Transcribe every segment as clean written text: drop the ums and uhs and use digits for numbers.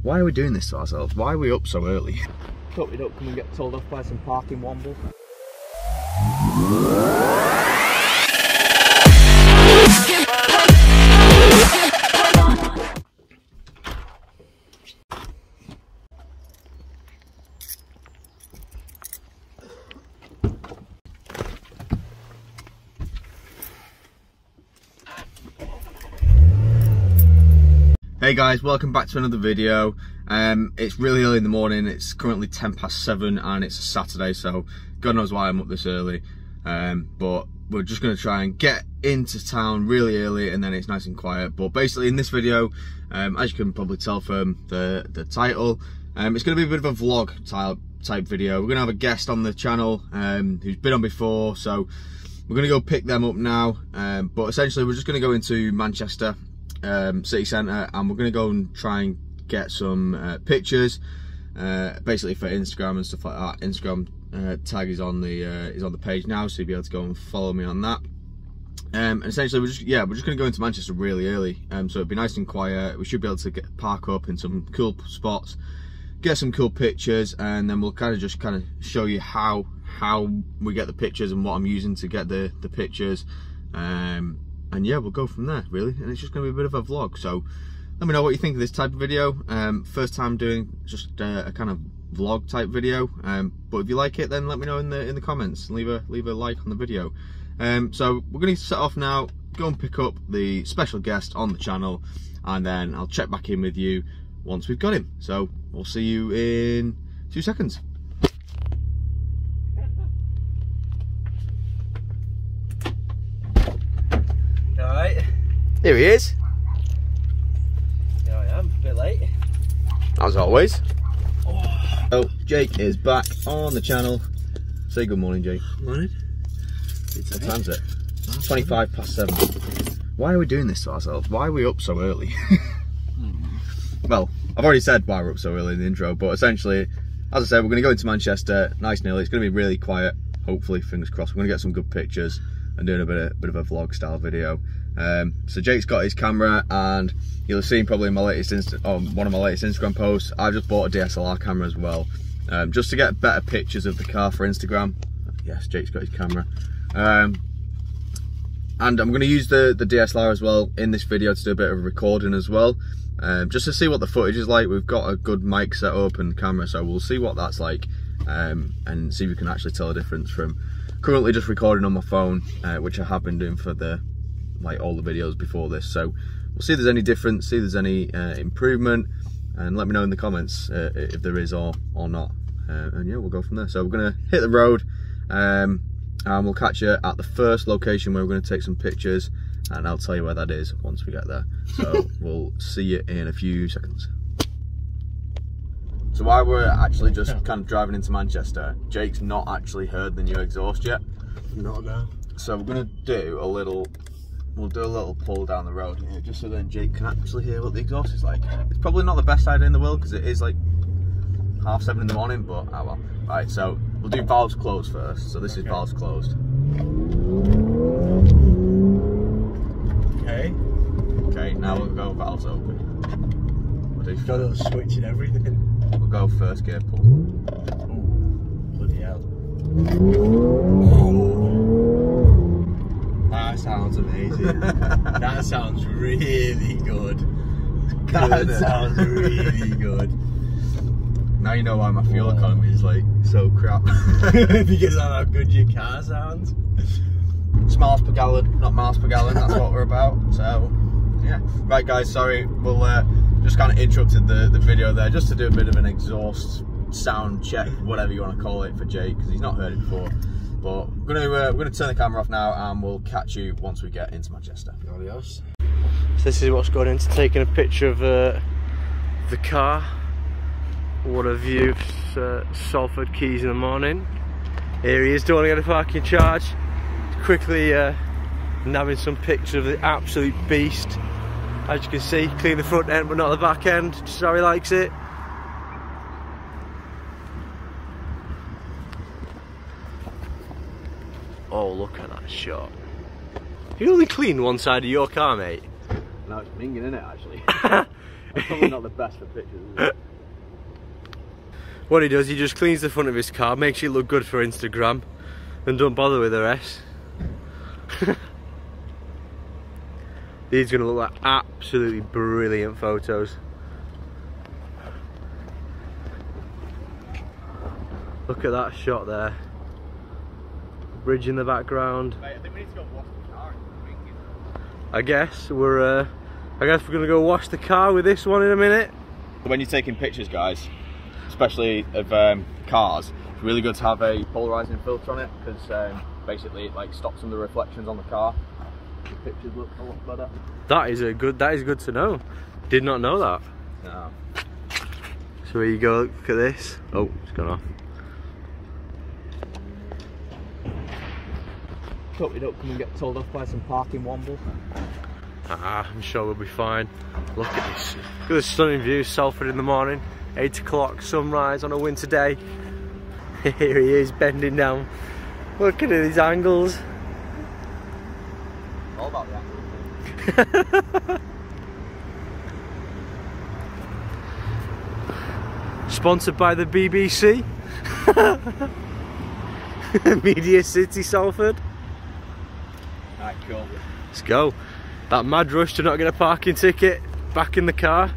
Why are we doing this to ourselves? Why are we up so early? Hope we don't come and get told off by some parking womble. Hey guys, welcome back to another video. It's really early in the morning. It's currently 7:10 and it's a Saturday, so God knows why I'm up this early. But we're just going to try and get into town really early and then it's nice and quiet. But basically in this video, as you can probably tell from the title, it's going to be a bit of a vlog type video. We're going to have a guest on the channel who's been on before, so we're going to go pick them up now. But essentially we're just going to go into Manchester city centre and we're going to go and try and get some pictures basically for Instagram and stuff like that. Instagram tag is on the page now, so you'll be able to go and follow me on that. And essentially we're just going to go into Manchester really early, so it'll be nice and quiet. We should be able to park up in some cool spots, get some cool pictures, and then we'll kind of show you how we get the pictures and what I'm using to get the pictures. And yeah, we'll go from there really, and it's just going to be a bit of a vlog. So let me know what you think of this type of video. First time doing just a kind of vlog type video, but if you like it, then let me know in the comments. Leave a like on the video. So we're going to set off now, go and pick up the special guest on the channel, and then I'll check back in with you once we've got him. So we'll see you in 2 seconds. Alright. Here he is. Here I am, a bit late. As always. Oh, Jake is back on the channel. Say good morning, Jake. Morning. What time's it? 7:25. Why are we doing this to ourselves? Why are we up so early? Well, I've already said why we're up so early in the intro, but essentially, as I said, we're going to go into Manchester nice and early. It's going to be really quiet, hopefully, fingers crossed. We're going to get some good pictures and doing a bit of a vlog style video. So Jake's got his camera, and you'll have seen probably in my latest one of my latest Instagram posts, I've just bought a DSLR camera as well, just to get better pictures of the car for Instagram. Yes, Jake's got his camera, and I'm going to use the DSLR as well in this video to do a bit of recording as well, just to see what the footage is like. We've got a good mic set up and camera, so we'll see what that's like, and see if we can actually tell a difference from currently just recording on my phone, which I have been doing for all the videos before this. So we'll see if there's any difference, see if there's any improvement, and let me know in the comments if there is or not. And yeah, we'll go from there. So we're gonna hit the road, and we'll catch you at the first location where we're gonna take some pictures, and I'll tell you where that is once we get there. So we'll see you in a few seconds. So while we're actually just kind of driving into Manchester, Jake's not actually heard the new exhaust yet. Not now. So we're gonna do a little pull down the road here, just so then Jake can actually hear what the exhaust is like. It's probably not the best idea in the world because it is like 7:30 in the morning, but oh well. Right, so we'll do valves closed first. So this is valves closed. Okay. Okay, now we'll go valves open. We'll do Got a little switch and everything. We'll go first gear pull. Ooh, bloody hell. That sounds amazing. That sounds really good. That sounds really good. Now you know why my fuel economy is like so crap. Because of how good your car sounds. It's miles per gallon, not miles per gallon. That's what we're about. So yeah. Right guys, sorry, we'll just kind of interrupted the video there just to do a bit of an exhaust sound check, whatever you want to call it, for Jake, because he's not heard it before. But we're gonna turn the camera off now, and we'll catch you once we get into Manchester. Adios. So this is what's gone into taking a picture of the car. What a view of Salford Quays in the morning. Here he is, don't want to get a parking charge. Quickly nabbing some pictures of the absolute beast. As you can see, clean the front end but not the back end, just how he likes it. Oh, look at that shot. You only cleaned one side of your car, mate. No, it's minging, isn't it, actually? Probably not the best for pictures, is it? What he does, he just cleans the front of his car, makes it look good for Instagram, and don't bother with the rest. These are going to look like absolutely brilliant photos. Look at that shot there. Bridge in the background. Mate, I think we need to go wash the car. I guess we're gonna go wash the car with this one in a minute. When you're taking pictures, guys, especially of cars, it's really good to have a polarizing filter on it, because basically it like stops some of the reflections on the car. The pictures look a lot better. That is good to know. Did not know that. No. So here you go, look at this. Oh, it's gone off. Hope we don't come and get told off by some parking womble. I'm sure we'll be fine. Look at this. Look at the stunning view, Salford in the morning. 8 o'clock, sunrise on a winter day. Here he is, bending down. Look at these angles. All about the angles. Sponsored by the BBC. Media City, Salford. Alright, cool. Let's go. That mad rush to not get a parking ticket, back in the car.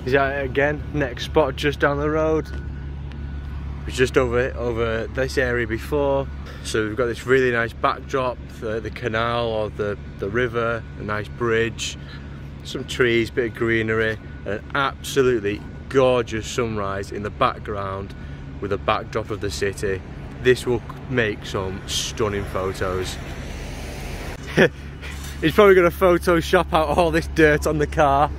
He's at it again. Next spot just down the road. It was just over this area before. So we've got this really nice backdrop, the canal or the river, a nice bridge, some trees, bit of greenery, and an absolutely gorgeous sunrise in the background with a backdrop of the city. This will make some stunning photos. He's probably going to Photoshop out all this dirt on the car.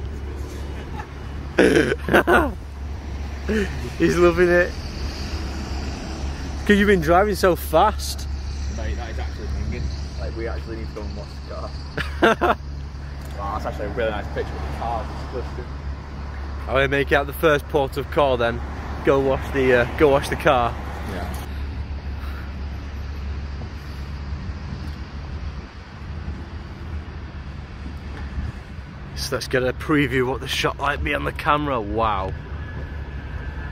He's loving it. Because you've been driving so fast. Mate, that is actually minging. Like, we actually need to go and wash the car. Wow, that's actually a really nice picture of the car. It's disgusting. I'm going to make it out the first port of call then. Go wash the car. Yeah. So let's get a preview of what the shot might be on the camera. Wow.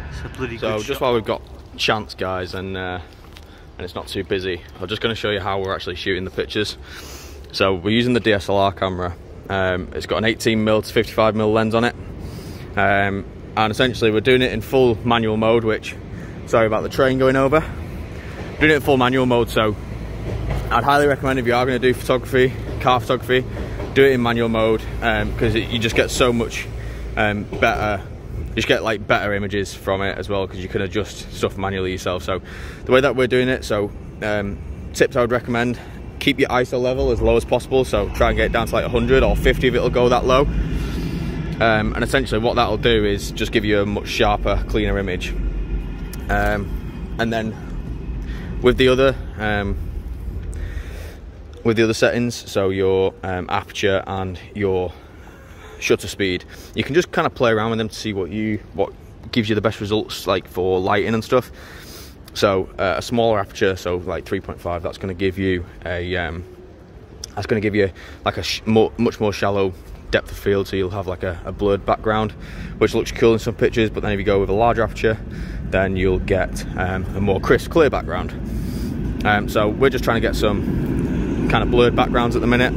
It's a bloody good shot. So just while we've got chance, guys, and it's not too busy, I'm just going to show you how we're actually shooting the pictures. So we're using the DSLR camera. It's got an 18mm to 55mm lens on it. And essentially we're doing it in full manual mode, which, sorry about the train going over. Doing it in full manual mode, so I'd highly recommend if you are going to do photography, car photography, do it in manual mode, because you just get so much better. You just get like better images from it as well, because you can adjust stuff manually yourself. So the way that we're doing it, so tips I would recommend: keep your ISO level as low as possible. So try and get it down to like 100 or 50 if it'll go that low. And essentially what that'll do is just give you a much sharper, cleaner image. And then with the other settings, so your aperture and your shutter speed, you can just kind of play around with them to see what gives you the best results, like for lighting and stuff. So a smaller aperture, so like 3.5, that's going to give you like a much more shallow depth of field, so you'll have like a blurred background, which looks cool in some pictures. But then if you go with a larger aperture, then you'll get a more crisp, clear background. So we're just trying to get some kind of blurred backgrounds at the minute,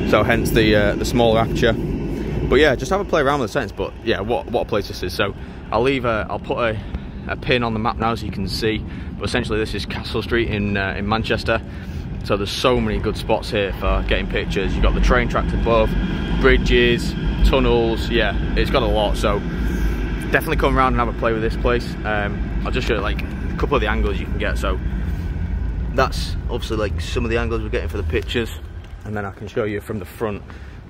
so hence the smaller aperture. But yeah, just have a play around with the settings. But yeah, what a place this is. So I'll put a pin on the map now so you can see. But essentially this is Castle Street in Manchester. So there's so many good spots here for getting pictures. You've got the train tracks above, bridges, tunnels. Yeah, it's got a lot. So definitely come around and have a play with this place. I'll just show you like a couple of the angles you can get. So that's obviously like some of the angles we're getting for the pictures, and then I can show you from the front.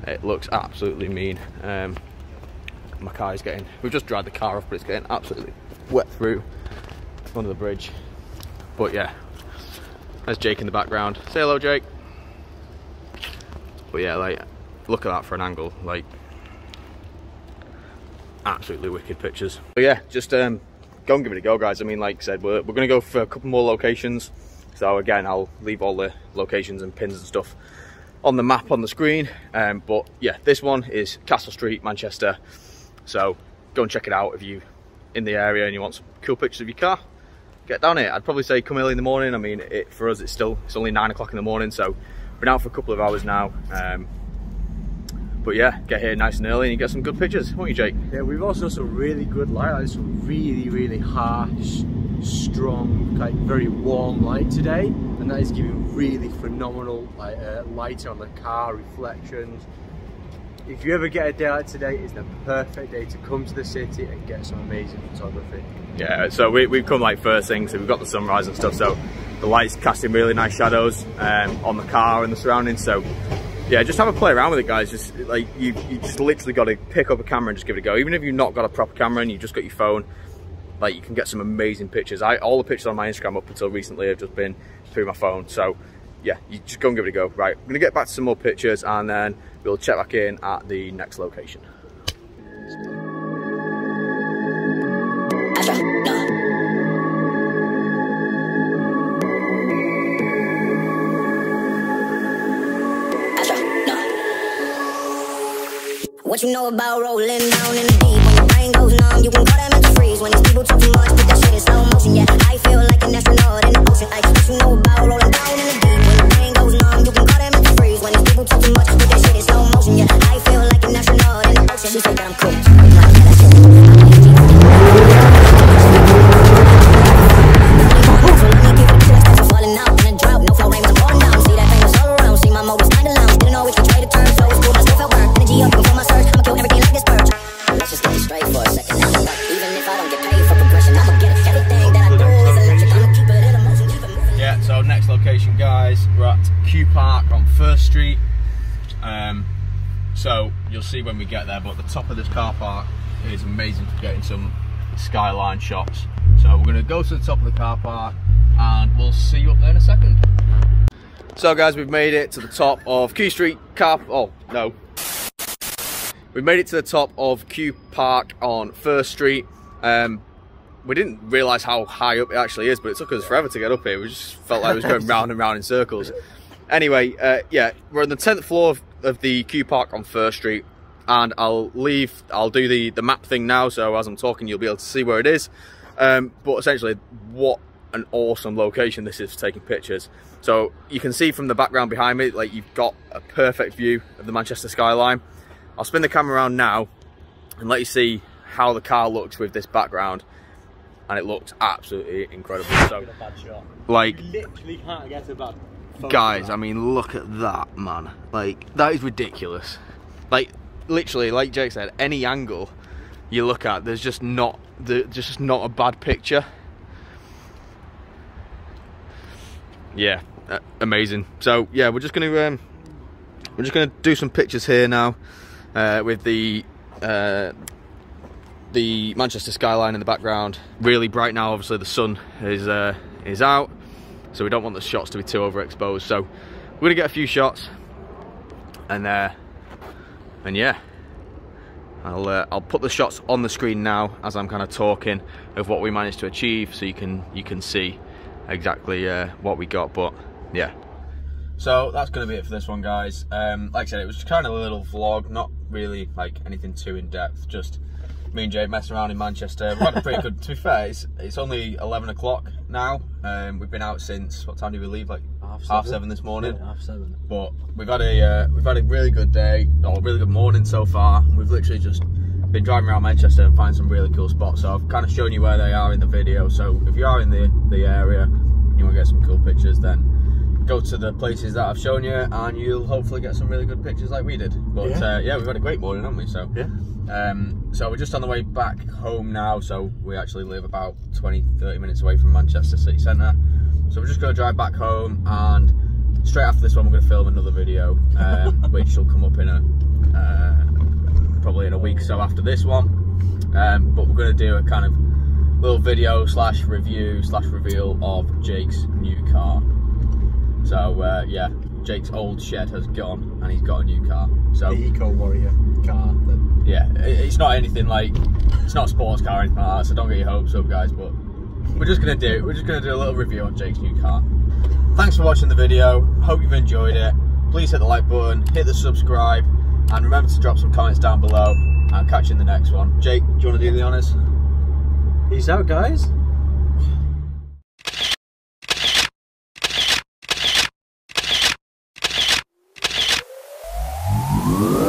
It looks absolutely mean. My car is getting, we've just dried the car off, but it's getting absolutely wet through under the bridge. But yeah, there's Jake in the background. Say hello, Jake. But yeah, like, look at that for an angle. Like, absolutely wicked pictures. But yeah, just go and give it a go, guys. I mean, like I said, we're going to go for a couple more locations. So again, I'll leave all the locations and pins and stuff on the map on the screen. But yeah, this one is Castle Street, Manchester. So go and check it out if you're in the area and you want some cool pictures of your car. Get down here. I'd probably say come early in the morning. I mean, for us it's only 9 o'clock in the morning, so we've been out for a couple of hours now. But yeah, get here nice and early and you get some good pictures, won't you, Jake? Yeah, we've also got some really good light, like some really harsh, strong, like very warm light today, and that is giving really phenomenal lighting on the car, reflections. If you ever get a day like today, it's the perfect day to come to the city and get some amazing photography. Yeah, so we've come like first thing, so we've got the sunrise and stuff, so the light's casting really nice shadows on the car and the surroundings. So yeah, just have a play around with it, guys. Just like you just literally got to pick up a camera and just give it a go. Even if you've not got a proper camera and you've just got your phone, like you can get some amazing pictures. All the pictures on my Instagram up until recently have just been through my phone. So yeah, you just go and give it a go. Right, I'm gonna get back to some more pictures and then we'll check back in at the next location. What you know about rolling down in the deep? When your brain goes numb, you can call that mental freeze. When these people talk too much, put that shit in slow motion. Yeah, I feel like an astronaut in the ocean. Like, what you know about rolling down in the deep? When your brain goes numb, you can call that mental freeze. When these people talk too much, put that shit in slow motion. Yeah, I feel like an astronaut in the ocean. She said that I'm cool. Guys, we're at Q Park on First Street. So you'll see when we get there, but the top of this car park is amazing for getting some skyline shots. So we're going to go to the top of the car park and we'll see you up there in a second. So guys, we've made it to the top of Q Street we made it to the top of Q Park on First Street. We didn't realise how high up it actually is, but it took us forever to get up here. We just felt like we was going round and round in circles. Anyway, yeah, we're on the 10th floor of the Q Park on First Street, and I'll do the map thing now, so as I'm talking you'll be able to see where it is. But essentially, what an awesome location this is for taking pictures. So you can see from the background behind me, like you've got a perfect view of the Manchester skyline. I'll spin the camera around now and let you see how the car looks with this background. And it looks absolutely incredible. So, like, you literally can't get a bad photo. Guys, I mean, look at that, man. Like, that is ridiculous. Like, literally, like Jake said, any angle you look at, there's just not a bad picture. Yeah, amazing. So yeah, we're just gonna do some pictures here now with the Manchester skyline in the background. Really bright now, obviously the sun is out, so we don't want the shots to be too overexposed. So we're gonna get a few shots, and yeah, I'll put the shots on the screen now as I'm kind of talking of what we managed to achieve, so you can see exactly what we got. But yeah, so that's gonna be it for this one, guys. Like I said, it was kind of a little vlog, not really like anything too in depth, just me and Jake messing around in Manchester. We've had a pretty good, to be fair, it's only 11 o'clock now. We've been out since, what time did we leave? Like half seven this morning. Yeah, half seven. But we've had a really good day, or a really good morning so far. We've literally just been driving around Manchester and find some really cool spots. So I've kind of shown you where they are in the video. So if you are in the area and you want to get some cool pictures, then go to the places that I've shown you and you'll hopefully get some really good pictures like we did. But yeah, we've had a great morning, haven't we? So yeah. So we're just on the way back home now. So we actually live about 20-30 minutes away from Manchester city centre. So we're just going to drive back home, and straight after this one we're going to film another video, which will come up in probably in a week or so after this one. But we're going to do a kind of little video slash review slash reveal of Jake's new car. So yeah, Jake's old shed has gone and he's got a new car. So the Eco Warrior car. Yeah, it's not anything like, it's not a sports car or anything like that, so don't get your hopes up, guys. But we're just gonna do a little review on Jake's new car. Thanks for watching the video. Hope you've enjoyed it. please hit the like button, hit the subscribe, and remember to drop some comments down below. I'll catch you in the next one. Jake, do you want to do the honours? Peace out, guys. Wow.